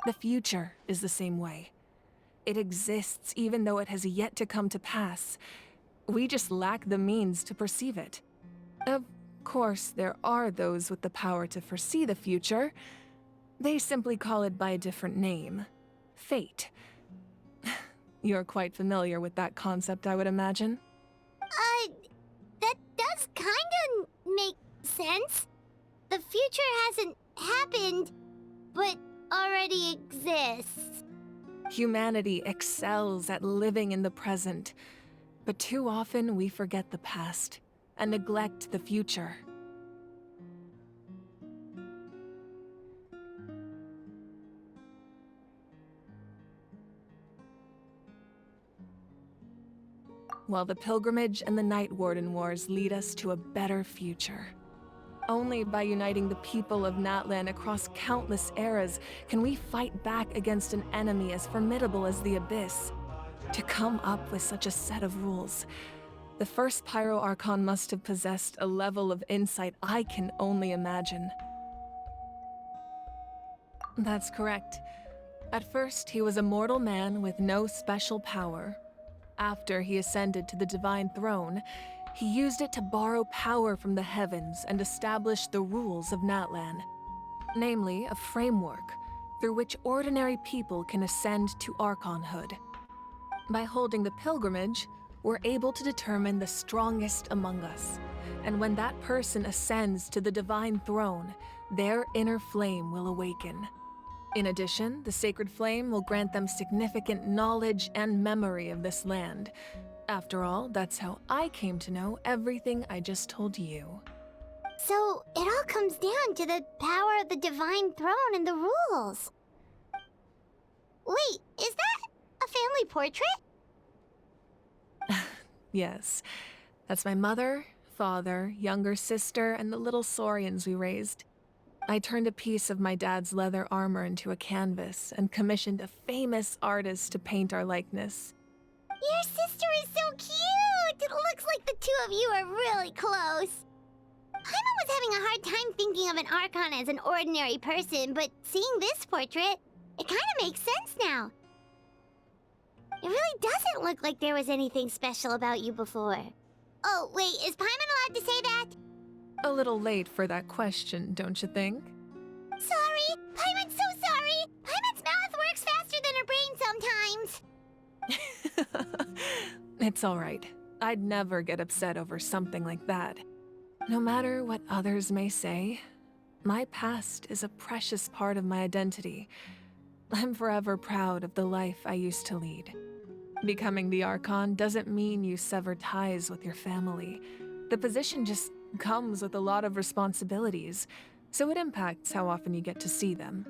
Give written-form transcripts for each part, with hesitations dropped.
The future is the same way. It exists even though it has yet to come to pass. We just lack the means to perceive it. Of course, there are those with the power to foresee the future. They simply call it by a different name. Fate. You're quite familiar with that concept, I would imagine. That does kinda make sense. The future hasn't happened, but already exists. Humanity excels at living in the present, but too often we forget the past and neglect the future. While the pilgrimage and the Night Warden Wars lead us to a better future. Only by uniting the people of Natland across countless eras can we fight back against an enemy as formidable as the Abyss. To come up with such a set of rules, the first Pyro Archon must have possessed a level of insight I can only imagine. That's correct. At first, he was a mortal man with no special power. After he ascended to the divine throne, he used it to borrow power from the heavens and establish the rules of Natlan. Namely, a framework through which ordinary people can ascend to Archonhood. By holding the pilgrimage, we're able to determine the strongest among us. And when that person ascends to the divine throne, their inner flame will awaken. In addition, the sacred flame will grant them significant knowledge and memory of this land. After all, that's how I came to know everything I just told you. So, it all comes down to the power of the divine throne and the rules. Wait, is that a family portrait? Yes, that's my mother, father, younger sister, and the little saurians we raised. I turned a piece of my dad's leather armor into a canvas and commissioned a famous artist to paint our likeness. Your sister is so cute! It looks like the two of you are really close. Paimon was having a hard time thinking of an Archon as an ordinary person, but seeing this portrait, it kind of makes sense now. It really doesn't look like there was anything special about you before. Oh, wait, is Paimon allowed to say that? A little late for that question, don't you think? Sorry! Paimon's so sorry! Paimon's mouth works faster than her brain sometimes! It's all right. I'd never get upset over something like that. No matter what others may say, my past is a precious part of my identity. I'm forever proud of the life I used to lead. Becoming the Archon doesn't mean you sever ties with your family. The position just comes with a lot of responsibilities, so it impacts how often you get to see them.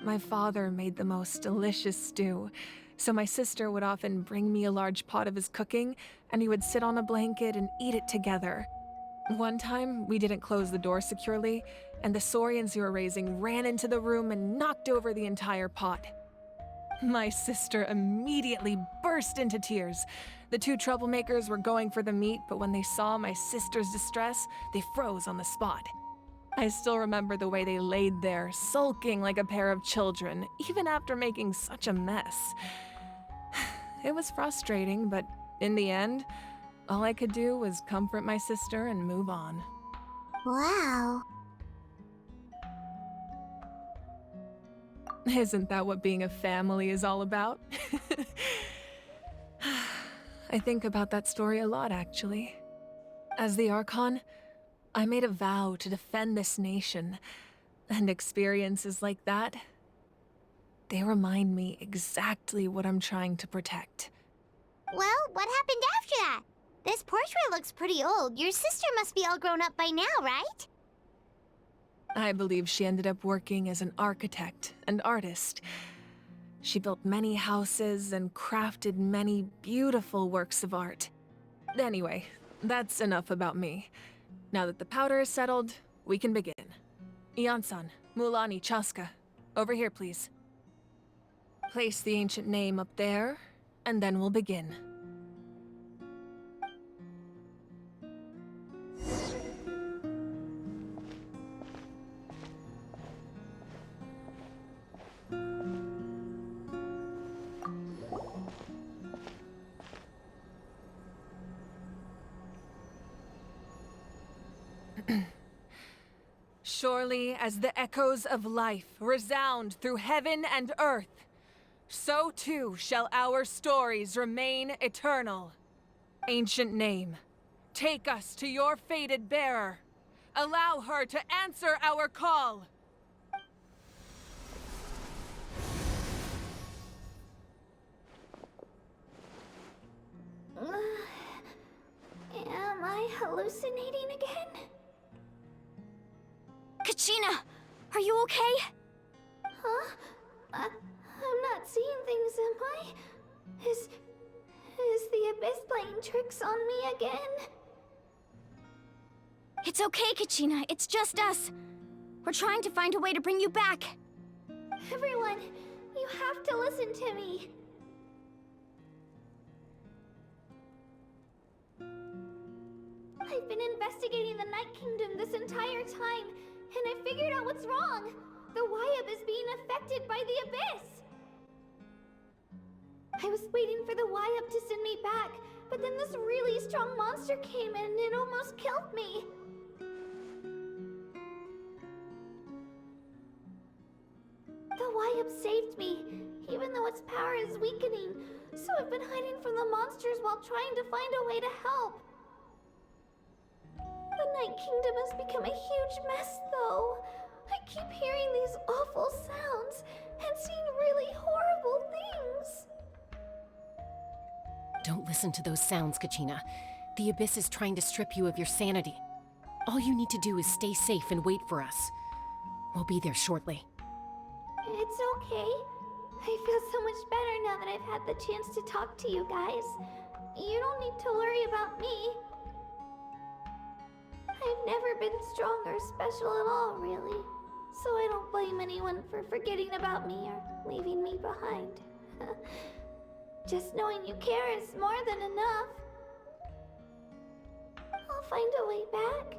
My father made the most delicious stew, so my sister would often bring me a large pot of his cooking, and we would sit on a blanket and eat it together. One time, we didn't close the door securely, and the saurians we were raising ran into the room and knocked over the entire pot. My sister immediately burst into tears. The two troublemakers were going for the meat, but when they saw my sister's distress, they froze on the spot. I still remember the way they laid there, sulking like a pair of children, even after making such a mess. It was frustrating, but in the end, all I could do was comfort my sister and move on. Wow. Isn't that what being a family is all about? I think about that story a lot, actually. As the Archon, I made a vow to defend this nation, and experiences like that, they remind me exactly what I'm trying to protect. Well, what happened after that? This portrait looks pretty old. Your sister must be all grown up by now, right? I believe she ended up working as an architect and artist. She built many houses and crafted many beautiful works of art. Anyway, that's enough about me. Now that the powder is settled, we can begin. Ian-san, Mulani, Chaska, over here, please. Place the ancient name up there, and then we'll begin. surely as the echoes of life resound through heaven and earth, so too shall our stories remain eternal. Ancient name, take us to your fated bearer. Allow her to answer our call. Am I hallucinating again? Kachina, are you okay? Huh? I'm not seeing things, am I? Is the Abyss playing tricks on me again? It's okay, Kachina. It's just us. We're trying to find a way to bring you back. Everyone, you have to listen to me. I've been investigating the Night Kingdom this entire time, and I figured out what's wrong. The Wyab is being affected by the Abyss. I was waiting for the Wyab to send me back, but then this really strong monster came in and it almost killed me. The Wyab saved me, even though its power is weakening, so I've been hiding from the monsters while trying to find a way to help. The Night Kingdom has become a huge mess, though. I keep hearing these awful sounds and seeing really horrible things. Don't listen to those sounds, Kachina. The Abyss is trying to strip you of your sanity. All you need to do is stay safe and wait for us. We'll be there shortly. It's okay. I feel so much better now that I've had the chance to talk to you guys. You don't need to worry about me. I've never been strong or special at all, really. So I don't blame anyone for forgetting about me or leaving me behind. Just knowing you care is more than enough. I'll find a way back.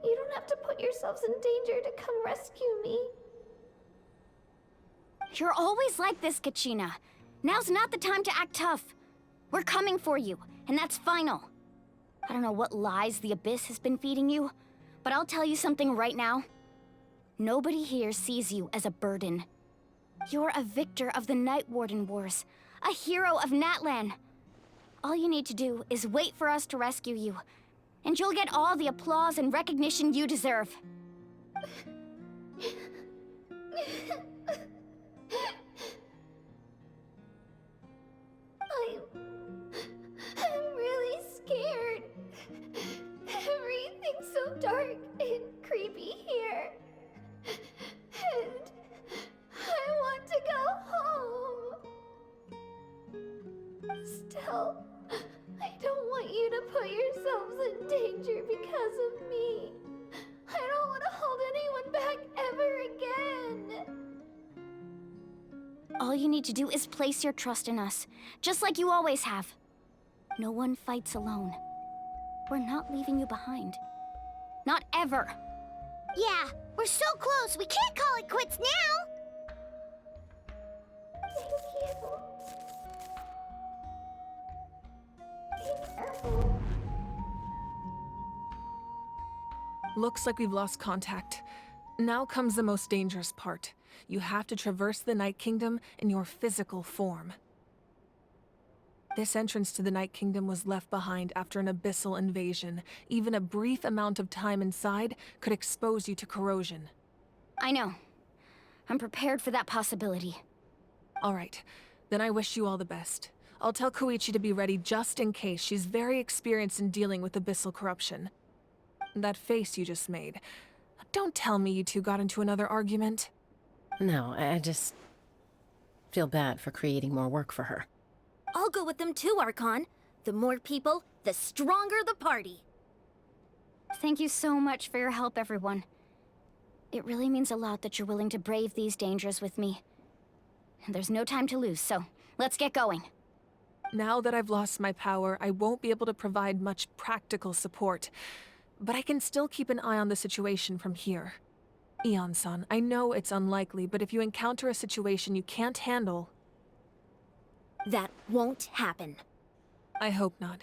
You don't have to put yourselves in danger to come rescue me. You're always like this, Kachina. Now's not the time to act tough. We're coming for you, and that's final. I don't know what lies the Abyss has been feeding you, but I'll tell you something right now. Nobody here sees you as a burden. You're a victor of the Night Warden Wars, a hero of Natland. All you need to do is wait for us to rescue you, and you'll get all the applause and recognition you deserve. I'm really scared. Everything's so dark and creepy here. And I want to go home. Still, I don't want you to put yourselves in danger because of me. I don't want to hold anyone back ever again. All you need to do is place your trust in us, just like you always have. No one fights alone. We're not leaving you behind. Not ever. Yeah, we're so close. We can't call it quits now. Thank you. Be careful. Looks like we've lost contact. Now comes the most dangerous part. You have to traverse the Night Kingdom in your physical form. This entrance to the Night Kingdom was left behind after an abyssal invasion. Even a brief amount of time inside could expose you to corrosion. I know. I'm prepared for that possibility. All right, then I wish you all the best. I'll tell Koichi to be ready just in case. She's very experienced in dealing with abyssal corruption. That face you just made. Don't tell me you two got into another argument. No, I just feel bad for creating more work for her. I'll go with them too, Archon. The more people, the stronger the party. Thank you so much for your help, everyone. It really means a lot that you're willing to brave these dangers with me. And there's no time to lose, so let's get going. Now that I've lost my power, I won't be able to provide much practical support. But I can still keep an eye on the situation from here. Eon-san, I know it's unlikely, but if you encounter a situation you can't handle... That won't happen. I hope not.